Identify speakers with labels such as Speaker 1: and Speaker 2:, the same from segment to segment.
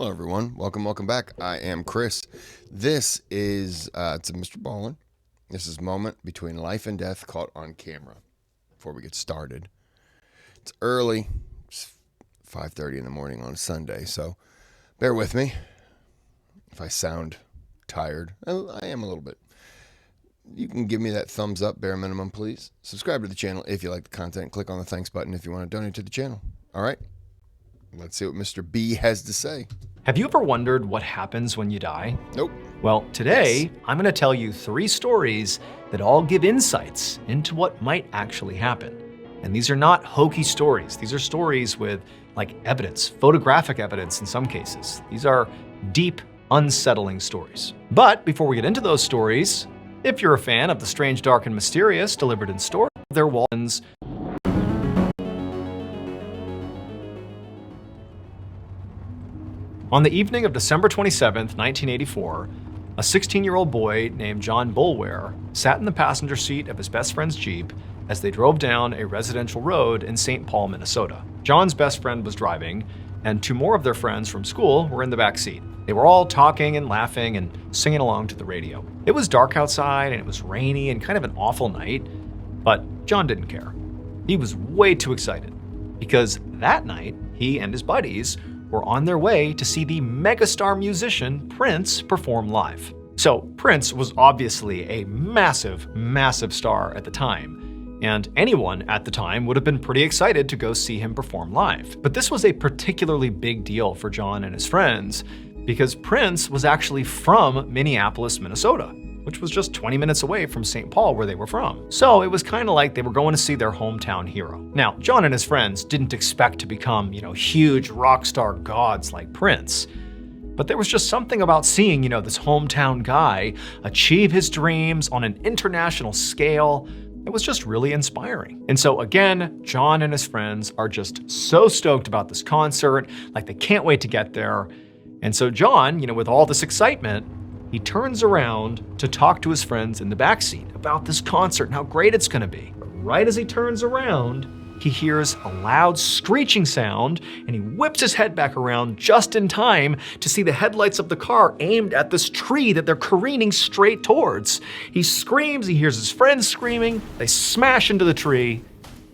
Speaker 1: Hello, everyone. Welcome back. I am Kris. This is it's a Mr. Ballin. This is Moment Between Life and Death caught on camera. Before we get started, it's early. It's 5:30 in the morning on a Sunday, so bear with me if I sound tired. I am a little bit. You can give me that thumbs up, bare minimum, please. Subscribe to the channel if you like the content. Click on the thanks button if you want to donate to the channel. All right? Let's see what Mr. B has to say.
Speaker 2: Have you ever wondered what happens when you die?
Speaker 1: Nope.
Speaker 2: Well, today, I'm going to tell you 3 stories that all give insights into what might actually happen. And these are not hokey stories. These are stories with evidence, photographic evidence in some cases. These are deep, unsettling stories. But before we get into those stories, if you're a fan of the strange, dark, and mysterious delivered in store, their Waltons. On the evening of December 27th, 1984, a 16-year-old boy named John Boulware sat in the passenger seat of his best friend's Jeep as they drove down a residential road in St. Paul, Minnesota. John's best friend was driving, and 2 more of their friends from school were in the back seat. They were all talking and laughing and singing along to the radio. It was dark outside and it was rainy and kind of an awful night, but John didn't care. He was way too excited because that night he and his buddies were on their way to see the megastar musician Prince perform live. So Prince was obviously a massive, massive star at the time, and anyone at the time would have been pretty excited to go see him perform live. But this was a particularly big deal for John and his friends because Prince was actually from Minneapolis, Minnesota, which was just 20 minutes away from St. Paul where they were from. So it was kind of like they were going to see their hometown hero. Now, John and his friends didn't expect to become, huge rock star gods like Prince. But there was just something about seeing, this hometown guy achieve his dreams on an international scale. It was just really inspiring. And so again, John and his friends are just so stoked about this concert, they can't wait to get there. And so John, with all this excitement, he turns around to talk to his friends in the backseat about this concert and how great it's gonna be. But right as he turns around, he hears a loud screeching sound and he whips his head back around just in time to see the headlights of the car aimed at this tree that they're careening straight towards. He screams, he hears his friends screaming, they smash into the tree,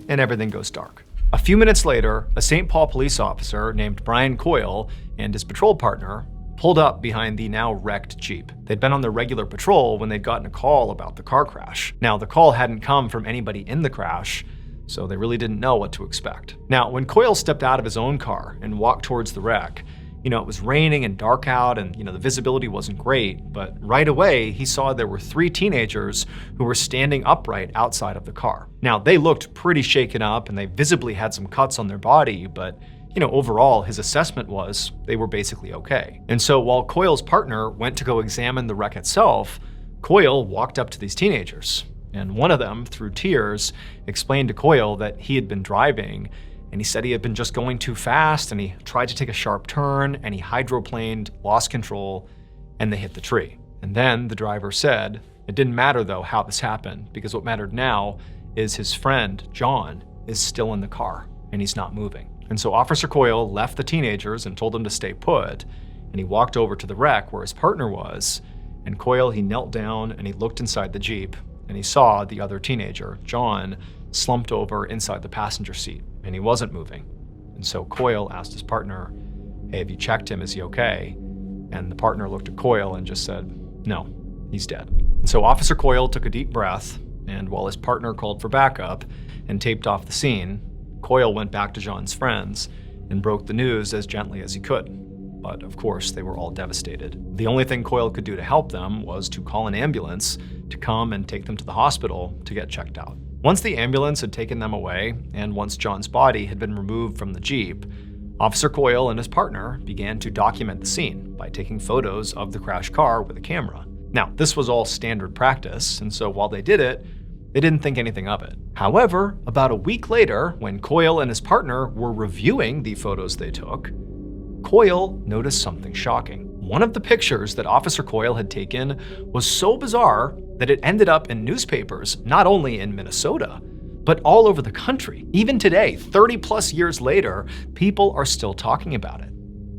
Speaker 2: and everything goes dark. A few minutes later, a St. Paul police officer named Brian Coyle and his patrol partner pulled up behind the now wrecked Jeep. They'd been on their regular patrol when they'd gotten a call about the car crash. Now, the call hadn't come from anybody in the crash, so they really didn't know what to expect. Now, when Coyle stepped out of his own car and walked towards the wreck, it was raining and dark out and, the visibility wasn't great, but right away he saw there were 3 teenagers who were standing upright outside of the car. Now, they looked pretty shaken up and they visibly had some cuts on their body, but overall, his assessment was they were basically okay. And so while Coyle's partner went to go examine the wreck itself, Coyle walked up to these teenagers. And one of them, through tears, explained to Coyle that he had been driving and he said he had been just going too fast and he tried to take a sharp turn and he hydroplaned, lost control, and they hit the tree. And then the driver said, it didn't matter though how this happened because what mattered now is his friend, John, is still in the car and he's not moving. And so Officer Coyle left the teenagers and told them to stay put, and he walked over to the wreck where his partner was, and Coyle, he knelt down and he looked inside the Jeep, and he saw the other teenager, John, slumped over inside the passenger seat, and he wasn't moving. And so Coyle asked his partner, hey, have you checked him? Is he okay? And the partner looked at Coyle and just said, no, he's dead. And so Officer Coyle took a deep breath, and while his partner called for backup and taped off the scene, Coyle went back to John's friends and broke the news as gently as he could. But of course, they were all devastated. The only thing Coyle could do to help them was to call an ambulance to come and take them to the hospital to get checked out. Once the ambulance had taken them away, and once John's body had been removed from the Jeep, Officer Coyle and his partner began to document the scene by taking photos of the crashed car with a camera. Now, this was all standard practice, and so while they did it, they didn't think anything of it. However, about a week later, when Coyle and his partner were reviewing the photos they took, Coyle noticed something shocking. One of the pictures that Officer Coyle had taken was so bizarre that it ended up in newspapers, not only in Minnesota, but all over the country. Even today, 30 plus years later, people are still talking about it.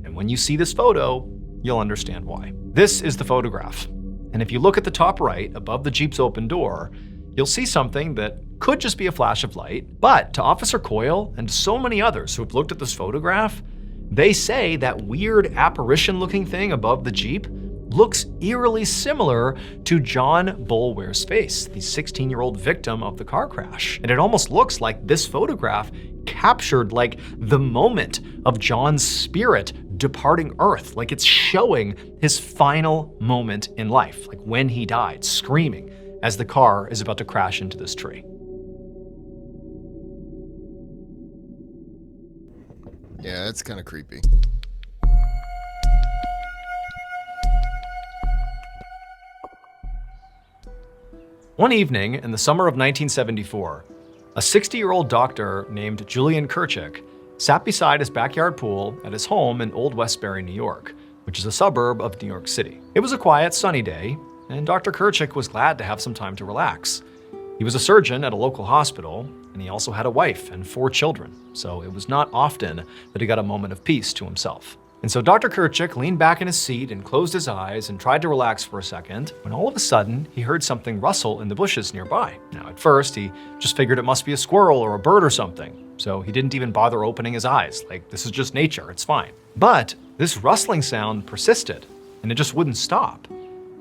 Speaker 2: And when you see this photo, you'll understand why. This is the photograph. And if you look at the top right, above the Jeep's open door, you'll see something that could just be a flash of light. But to Officer Coyle and so many others who have looked at this photograph, they say that weird apparition-looking thing above the Jeep looks eerily similar to John Boulware's face, the 16-year-old victim of the car crash. And it almost looks like this photograph captured like the moment of John's spirit departing Earth, like it's showing his final moment in life, like when he died, screaming as the car is about to crash into this tree.
Speaker 1: Yeah, that's kind of creepy.
Speaker 2: One evening in the summer of 1974, a 60-year-old doctor named Julian Kirchick sat beside his backyard pool at his home in Old Westbury, New York, which is a suburb of New York City. It was a quiet, sunny day, and Dr. Kirchick was glad to have some time to relax. He was a surgeon at a local hospital, and he also had a wife and 4 children, so it was not often that he got a moment of peace to himself. And so Dr. Kirchick leaned back in his seat and closed his eyes and tried to relax for a second, when all of a sudden he heard something rustle in the bushes nearby. Now at first he just figured it must be a squirrel or a bird or something, so he didn't even bother opening his eyes, like this is just nature, it's fine. But this rustling sound persisted, and it just wouldn't stop.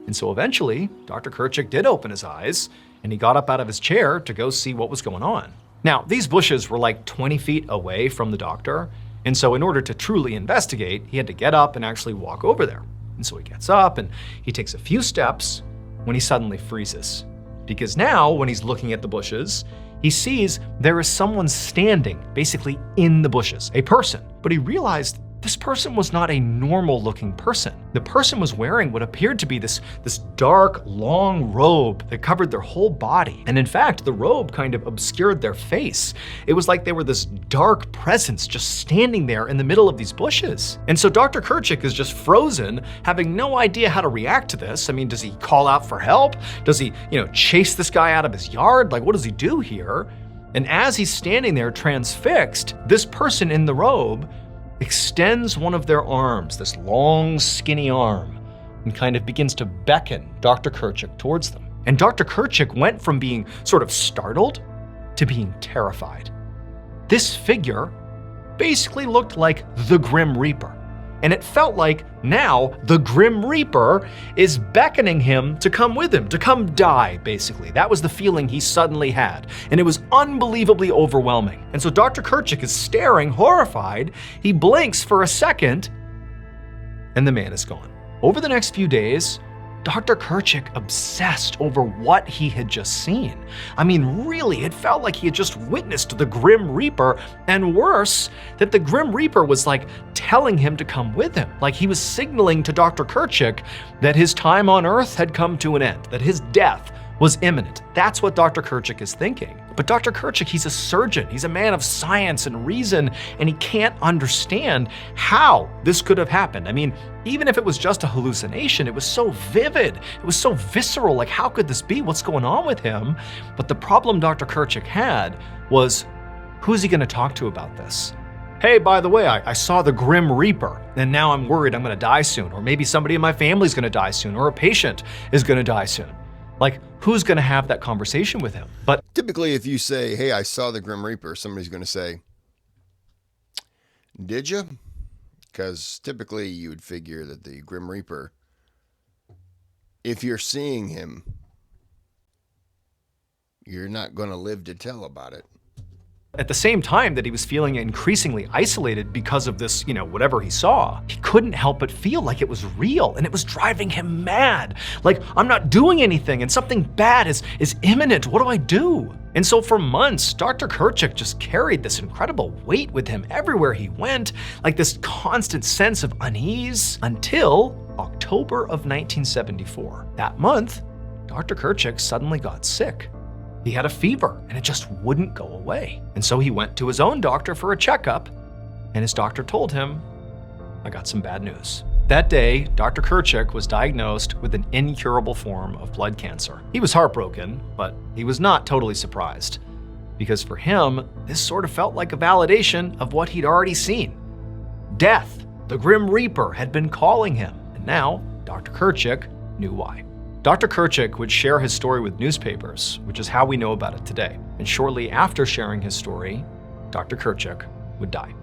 Speaker 2: And so eventually, Dr. Kirchick did open his eyes, and he got up out of his chair to go see what was going on. Now, these bushes were like 20 feet away from the doctor, and so in order to truly investigate, he had to get up and actually walk over there. And so he gets up and he takes a few steps when he suddenly freezes. Because now, when he's looking at the bushes, he sees there is someone standing basically in the bushes, a person. But he realized this person was not a normal-looking person. The person was wearing what appeared to be this dark, long robe that covered their whole body. And in fact, the robe kind of obscured their face. It was like they were this dark presence just standing there in the middle of these bushes. And so Dr. Kirchick is just frozen, having no idea how to react to this. I mean, does he call out for help? Does he, chase this guy out of his yard? Like, what does he do here? And as he's standing there transfixed, this person in the robe extends one of their arms, this long, skinny arm, and kind of begins to beckon Dr. Kirchick towards them. And Dr. Kirchick went from being sort of startled to being terrified. This figure basically looked like the Grim Reaper. And it felt like now the Grim Reaper is beckoning him to come with him, to come die, basically. That was the feeling he suddenly had. And it was unbelievably overwhelming. And so Dr. Kirchick is staring, horrified. He blinks for a second, and the man is gone. Over the next few days, Dr. Kirchick obsessed over what he had just seen. I mean, really, it felt like he had just witnessed the Grim Reaper, and worse, that the Grim Reaper was like telling him to come with him. Like he was signaling to Dr. Kirchick that his time on Earth had come to an end, that his death was imminent. That's what Dr. Kirchick is thinking. But Dr. Kirchick, he's a surgeon. He's a man of science and reason, and he can't understand how this could have happened. I mean, even if it was just a hallucination, it was so vivid. It was so visceral. Like, how could this be? What's going on with him? But the problem Dr. Kirchick had was, who's he going to talk to about this? Hey, by the way, I saw the Grim Reaper, and now I'm worried I'm going to die soon. Or maybe somebody in my family's going to die soon, or a patient is going to die soon. Like, who's going to have that conversation with him? But
Speaker 1: typically, if you say, hey, I saw the Grim Reaper, somebody's going to say, did you? Because typically you would figure that the Grim Reaper, if you're seeing him, you're not going to live to tell about it.
Speaker 2: at the same time that he was feeling increasingly isolated because of this, whatever he saw, he couldn't help but feel like it was real, and it was driving him mad. Like, I'm not doing anything, and something bad is imminent. What do I do? And so for months, Dr. Kirchick just carried this incredible weight with him everywhere he went, like this constant sense of unease, until October of 1974. That month, Dr. Kirchick suddenly got sick. He had a fever, and it just wouldn't go away. And so he went to his own doctor for a checkup, and his doctor told him, I got some bad news. That day, Dr. Kirchick was diagnosed with an incurable form of blood cancer. He was heartbroken, but he was not totally surprised, because for him, this sort of felt like a validation of what he'd already seen. Death The Grim Reaper had been calling him, and now Dr. Kirchick knew why. Dr. Kirchick would share his story with newspapers, which is how we know about it today. And shortly after sharing his story, Dr. Kirchick would die.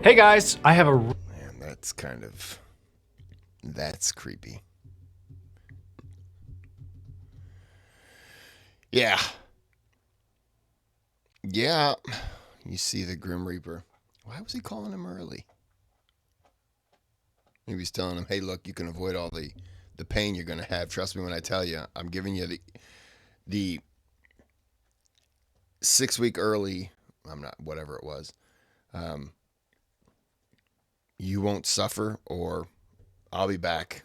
Speaker 2: Hey guys, I have a...
Speaker 1: Man, that's creepy. Yeah. Yeah. You see the Grim Reaper. Why was he calling him early? Maybe he's telling him, hey, look, you can avoid all the pain you're going to have. Trust me when I tell you, I'm giving you the 6 week early, I'm not, whatever it was. You won't suffer, or I'll be back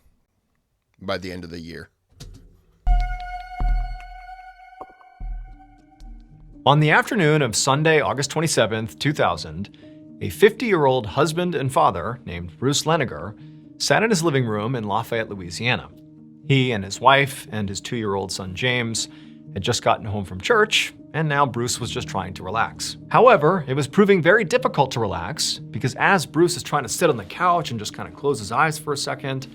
Speaker 1: by the end of the year.
Speaker 2: On the afternoon of Sunday, August 27th, 2000, a 50-year-old husband and father named Bruce Leniger sat in his living room in Lafayette, Louisiana. He and his wife and his 2-year-old son James had just gotten home from church, and now Bruce was just trying to relax. However, it was proving very difficult to relax because as Bruce is trying to sit on the couch and just kind of close his eyes for a second,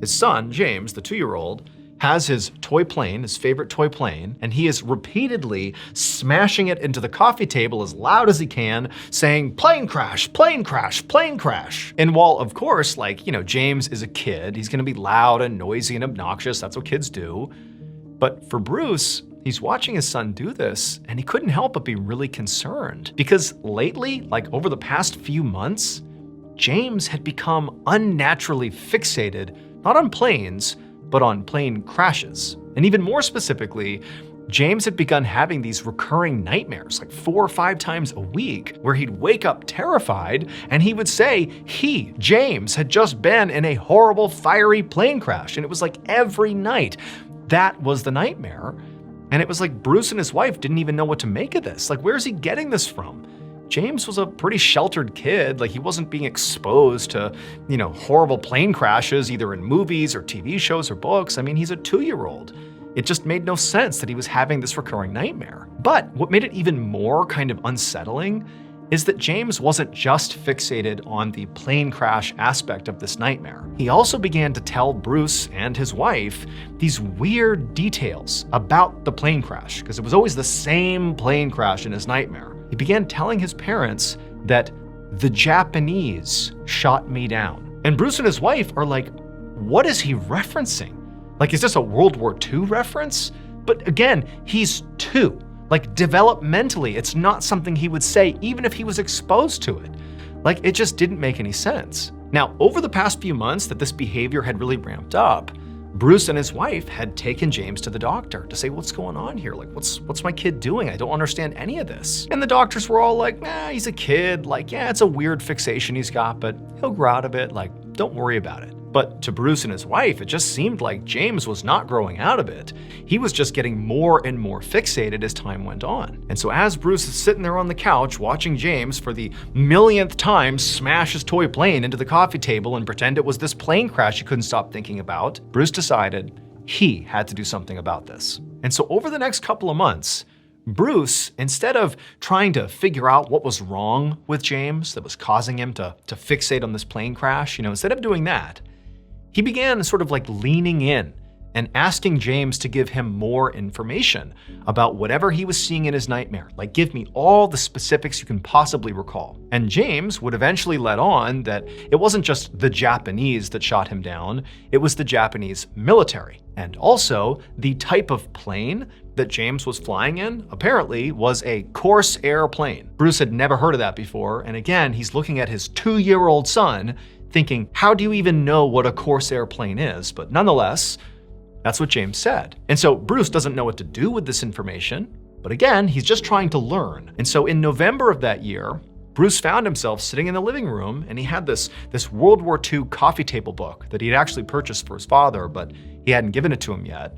Speaker 2: his son, James, the 2-year-old, has his toy plane, his favorite toy plane, and he is repeatedly smashing it into the coffee table as loud as he can, saying, "Plane crash, plane crash, plane crash." And while, of course, James is a kid, he's gonna be loud and noisy and obnoxious, that's what kids do. But for Bruce, he's watching his son do this, and he couldn't help but be really concerned. Because lately, over the past few months, James had become unnaturally fixated, not on planes, but on plane crashes. And even more specifically, James had begun having these recurring nightmares, 4 or 5 times a week, where he'd wake up terrified and he would say he, James, had just been in a horrible fiery plane crash. And it was every night. That was the nightmare. And it was Bruce and his wife didn't even know what to make of this. Where's he getting this from? James was a pretty sheltered kid. He wasn't being exposed to, horrible plane crashes, either in movies or TV shows or books. I mean, he's a 2-year-old. It just made no sense that he was having this recurring nightmare. But what made it even more kind of unsettling is that James wasn't just fixated on the plane crash aspect of this nightmare. He also began to tell Bruce and his wife these weird details about the plane crash, because it was always the same plane crash in his nightmare. He began telling his parents that the Japanese shot me down. And Bruce and his wife are like, what is he referencing? Is this a World War II reference? But again, he's 2. Developmentally, it's not something he would say even if he was exposed to it. It just didn't make any sense. Now, over the past few months that this behavior had really ramped up, Bruce and his wife had taken James to the doctor to say, what's going on here? What's my kid doing? I don't understand any of this. And the doctors were all like, nah, he's a kid. Yeah, it's a weird fixation he's got, but he'll grow out of it. Don't worry about it. But to Bruce and his wife, it just seemed like James was not growing out of it. He was just getting more and more fixated as time went on. And so as Bruce is sitting there on the couch watching James for the millionth time smash his toy plane into the coffee table and pretend it was this plane crash he couldn't stop thinking about, Bruce decided he had to do something about this. And so over the next couple of months, Bruce, instead of trying to figure out what was wrong with James that was causing him to fixate on this plane crash, instead of doing that, he began sort of leaning in and asking James to give him more information about whatever he was seeing in his nightmare. Give me all the specifics you can possibly recall. And James would eventually let on that it wasn't just the Japanese that shot him down, it was the Japanese military. And also, the type of plane that James was flying in apparently was a Corsair plane. Bruce had never heard of that before, and again, he's looking at his 2-year-old son thinking, how do you even know what a Corsair plane is? But nonetheless, that's what James said. And so Bruce doesn't know what to do with this information, but again, he's just trying to learn. And so in November of that year, Bruce found himself sitting in the living room, and he had this World War II coffee table book that he had actually purchased for his father, but he hadn't given it to him yet.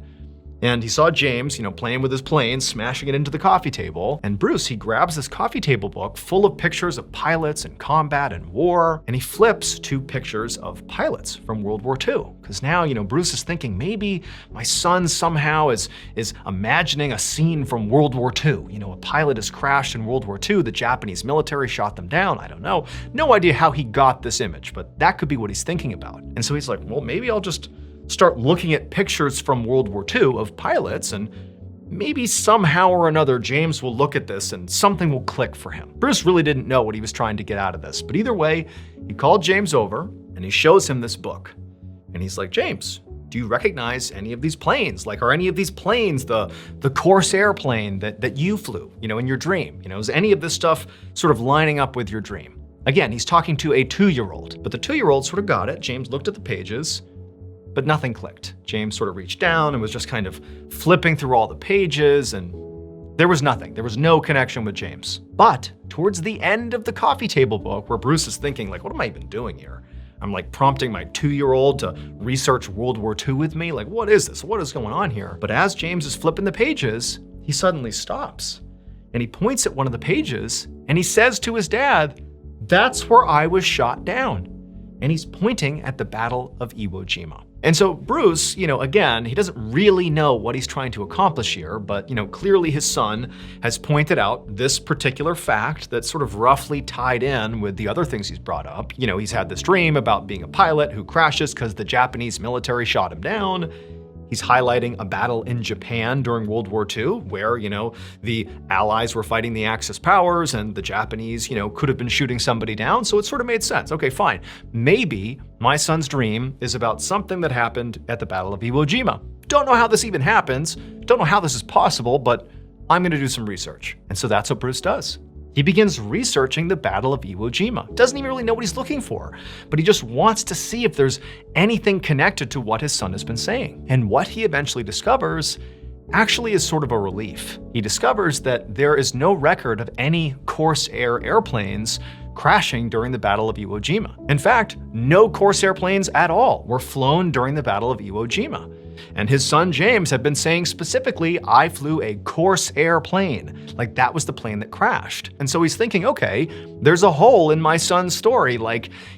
Speaker 2: And he saw James, playing with his plane, smashing it into the coffee table. And Bruce, he grabs this coffee table book full of pictures of pilots in combat and war, and he flips to pictures of pilots from World War II. Because now, Bruce is thinking maybe my son somehow is imagining a scene from World War II. A pilot has crashed in World War II, the Japanese military shot them down, I don't know. No idea how he got this image, but that could be what he's thinking about. And so he's like, well, maybe I'll just start looking at pictures from World War II of pilots, and maybe somehow or another James will look at this and something will click for him. Bruce really didn't know what he was trying to get out of this, but either way, he called James over and he shows him this book. And he's like, James, do you recognize any of these planes? Are any of these planes the Corsair plane that you flew, in your dream? Is any of this stuff sort of lining up with your dream? Again, he's talking to a 2-year-old, but the 2-year-old sort of got it. James looked at the pages, but nothing clicked. James sort of reached down and was just kind of flipping through all the pages, and there was nothing. There was no connection with James. But towards the end of the coffee table book, where Bruce is thinking, what am I even doing here? I'm prompting my 2-year-old to research World War II with me. What is this? What is going on here? But as James is flipping the pages, he suddenly stops. And he points at one of the pages, and he says to his dad, "That's where I was shot down." And he's pointing at the Battle of Iwo Jima. And so Bruce, again, he doesn't really know what he's trying to accomplish here, but, clearly his son has pointed out this particular fact that's sort of roughly tied in with the other things he's brought up. He's had this dream about being a pilot who crashes because the Japanese military shot him down. He's highlighting a battle in Japan during World War II where, the Allies were fighting the Axis powers and the Japanese, could have been shooting somebody down. So it sort of made sense. Okay, fine. Maybe my son's dream is about something that happened at the Battle of Iwo Jima. Don't know how this even happens. Don't know how this is possible, but I'm going to do some research. And so that's what Bruce does. He begins researching the Battle of Iwo Jima. Doesn't even really know what he's looking for, but he just wants to see if there's anything connected to what his son has been saying. And what he eventually discovers actually is sort of a relief. He discovers that there is no record of any Corsair airplanes crashing during the Battle of Iwo Jima. In fact, no Corsair planes at all were flown during the Battle of Iwo Jima. And his son James had been saying specifically, I flew a Corsair plane. That was the plane that crashed. And so he's thinking, okay, there's a hole in my son's story.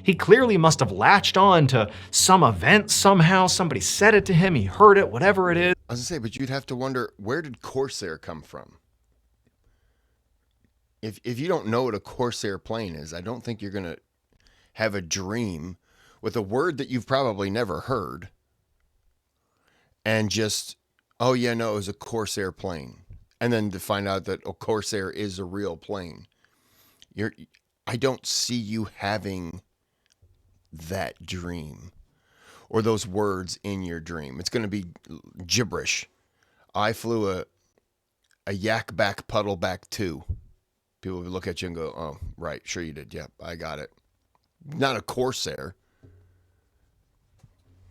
Speaker 2: He clearly must have latched on to some event somehow. Somebody said it to him, he heard it, whatever it is.
Speaker 1: I was gonna say, but you'd have to wonder, where did Corsair come from? If you don't know what a Corsair plane is, I don't think you're gonna have a dream with a word that you've probably never heard and just, oh yeah, no, it was a Corsair plane. And then to find out that a Corsair is a real plane. I don't see you having that dream or those words in your dream. It's going to be gibberish. I flew a yak back puddle back 2. People would look at you and go, oh, right, sure you did. Yep, I got it. Not a Corsair.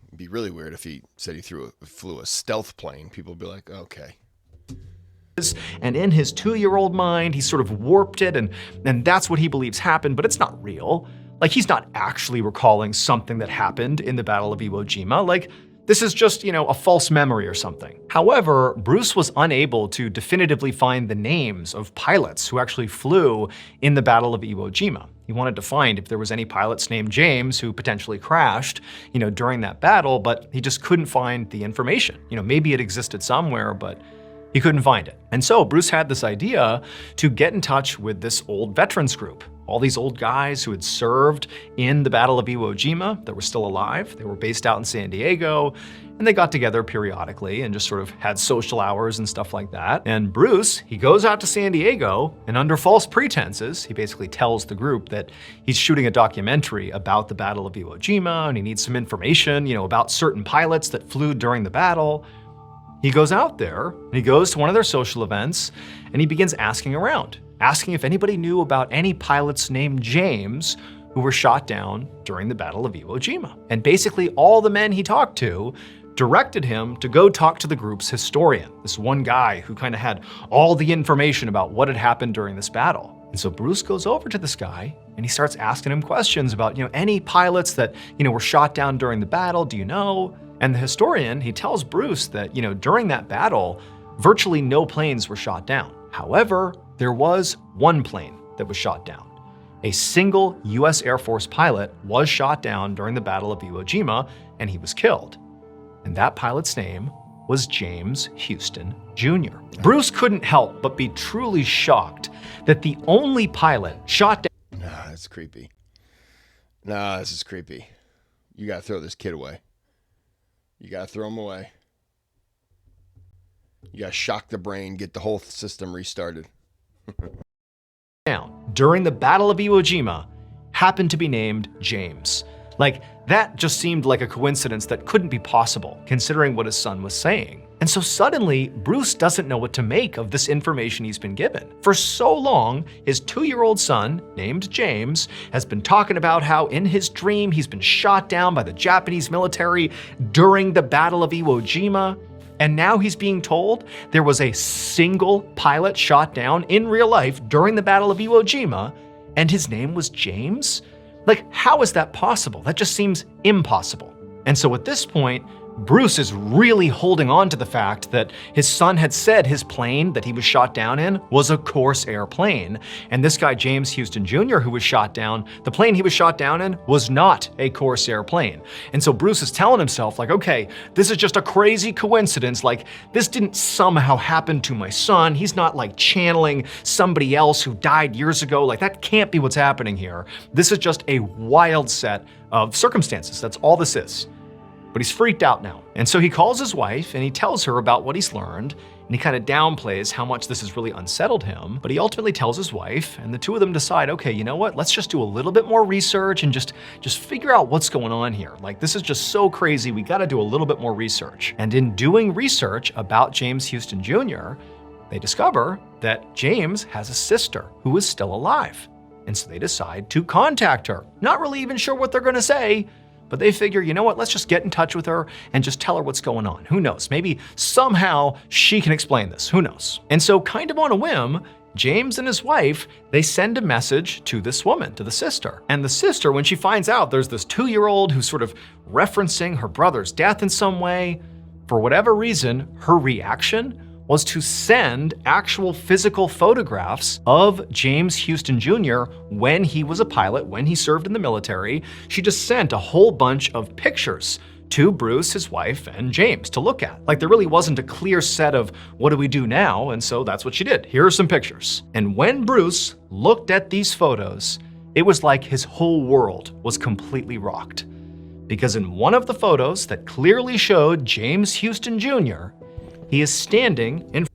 Speaker 1: It'd be really weird if he said he flew a stealth plane. People would be like, okay.
Speaker 2: And in his 2-year-old mind, he sort of warped it, and that's what he believes happened, but it's not real. He's not actually recalling something that happened in the Battle of Iwo Jima. This is just, a false memory or something. However, Bruce was unable to definitively find the names of pilots who actually flew in the Battle of Iwo Jima. He wanted to find if there was any pilots named James who potentially crashed, during that battle, but he just couldn't find the information. Maybe it existed somewhere, but he couldn't find it. And so Bruce had this idea to get in touch with this old veterans group. All these old guys who had served in the Battle of Iwo Jima that were still alive. They were based out in San Diego, and they got together periodically and just sort of had social hours and stuff like that. And Bruce, he goes out to San Diego, and under false pretenses, he basically tells the group that he's shooting a documentary about the Battle of Iwo Jima, and he needs some information, about certain pilots that flew during the battle. He goes out there, and he goes to one of their social events, and he begins asking around, asking if anybody knew about any pilots named James who were shot down during the Battle of Iwo Jima. And basically all the men he talked to directed him to go talk to the group's historian, this one guy who kind of had all the information about what had happened during this battle. And so Bruce goes over to this guy and he starts asking him questions about, any pilots that, were shot down during the battle, do you know? And the historian, he tells Bruce that, during that battle, virtually no planes were shot down. However, there was one plane that was shot down. A single US Air Force pilot was shot down during the Battle of Iwo Jima, and he was killed. And that pilot's name was James Houston Jr. Bruce couldn't help but be truly shocked that the only pilot shot down.
Speaker 1: Nah, that's creepy. Nah, this is creepy. You gotta throw this kid away. You gotta throw him away. You gotta shock the brain, get the whole system restarted.
Speaker 2: Down during the Battle of Iwo Jima happened to be named James. Like, that just seemed like a coincidence that couldn't be possible, considering what his son was saying. And so suddenly, Bruce doesn't know what to make of this information he's been given. For so long, his 2-year-old son, named James, has been talking about how in his dream he's been shot down by the Japanese military during the Battle of Iwo Jima. And now he's being told there was a single pilot shot down in real life during the Battle of Iwo Jima, and his name was James? Like, how is that possible? That just seems impossible. And so at this point, Bruce is really holding on to the fact that his son had said his plane that he was shot down in was a Corsair plane. And this guy, James Houston Jr., who was shot down, the plane he was shot down in was not a Corsair plane. And so Bruce is telling himself, like, okay, this is just a crazy coincidence. Like, this didn't somehow happen to my son. He's not like channeling somebody else who died years ago. Like, that can't be what's happening here. This is just a wild set of circumstances. That's all this is. But he's freaked out now. And so he calls his wife and he tells her about what he's learned, and he kind of downplays how much this has really unsettled him. But he ultimately tells his wife, and the two of them decide, okay, you know what? Let's just do a little bit more research and just figure out what's going on here. Like, this is just so crazy. We got to do a little bit more research. And in doing research about James Houston Jr., they discover that James has a sister who is still alive. And so they decide to contact her. Not really even sure what they're going to say, but they figure, you know what, let's just get in touch with her and just tell her what's going on. Who knows? Maybe somehow she can explain this. Who knows? And so kind of on a whim, James and his wife, they send a message to this woman, to the sister. And the sister, when she finds out there's this 2-year-old who's sort of referencing her brother's death in some way, for whatever reason, her reaction was to send actual physical photographs of James Houston Jr. when he was a pilot, when he served in the military. She just sent a whole bunch of pictures to Bruce, his wife, and James to look at. Like, there really wasn't a clear set of what do we do now, and so that's what she did. Here are some pictures. And when Bruce looked at these photos, it was like his whole world was completely rocked. Because in one of the photos that clearly showed James Houston Jr., he is standing in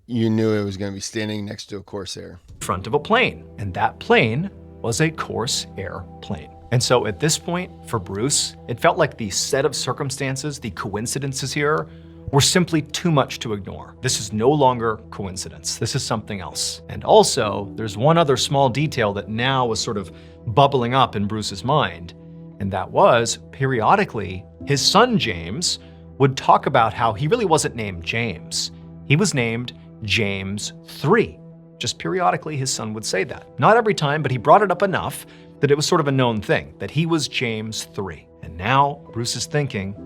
Speaker 1: You knew it was going to be standing next to a Corsair.
Speaker 2: front of a plane, and that plane was a Corsair plane. And so at this point, for Bruce, it felt like the set of circumstances, the coincidences here, were simply too much to ignore. This is no longer coincidence. This is something else. And also, there's one other small detail that now was sort of bubbling up in Bruce's mind, and that was, periodically, his son James would talk about how he really wasn't named James. He was named James III. Just periodically, his son would say that. Not every time, but he brought it up enough that it was sort of a known thing, that he was James III. And now Bruce is thinking,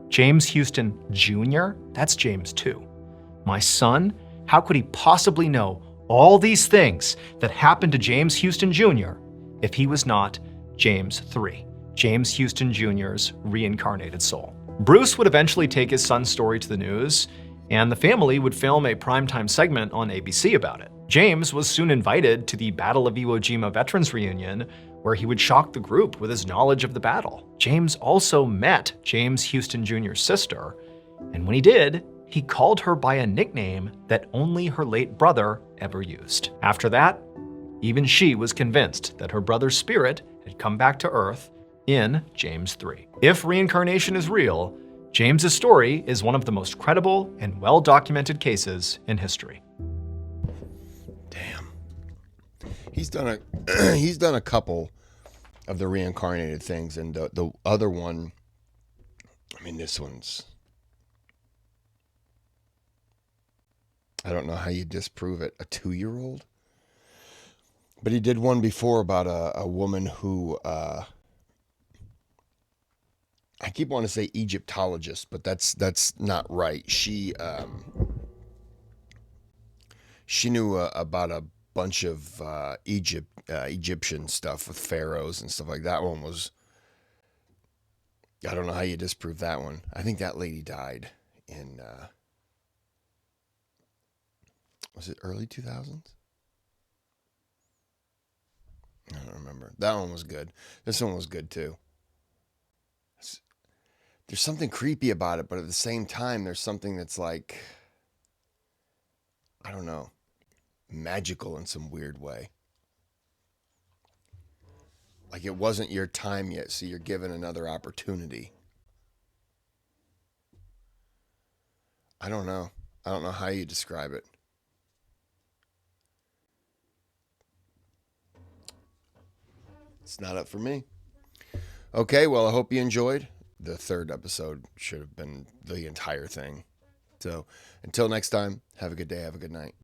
Speaker 2: James Houston Jr., that's James II. My son, how could he possibly know all these things that happened to James Houston Jr. if he was not James III, James Houston Jr.'s reincarnated soul? Bruce would eventually take his son's story to the news, and the family would film a primetime segment on ABC about it. James was soon invited to the Battle of Iwo Jima Veterans Reunion, where he would shock the group with his knowledge of the battle. James also met James Houston Jr.'s sister, and when he did, he called her by a nickname that only her late brother ever used. After that, even she was convinced that her brother's spirit had come back to Earth in James III. If reincarnation is real, James's story is one of the most credible and well-documented cases in history.
Speaker 1: Damn. He's done a couple of the reincarnated things, and the other one, I mean, this one's, I don't know how you disprove it. A 2-year-old? But he did one before about a woman who, I keep wanting to say Egyptologist, but that's not right. She knew about a bunch of Egyptian stuff with pharaohs and stuff like that. One was, I don't know how you disprove that one. I think that lady died in was it early 2000s? I don't remember. That one was good. This one was good too. There's something creepy about it, but at the same time, there's something that's like, I don't know, magical in some weird way. Like it wasn't your time yet, so you're given another opportunity. I don't know. I don't know how you describe it. It's not up for me. Okay, well, I hope you enjoyed. The third episode should have been the entire thing. So until next time, have a good day, have a good night.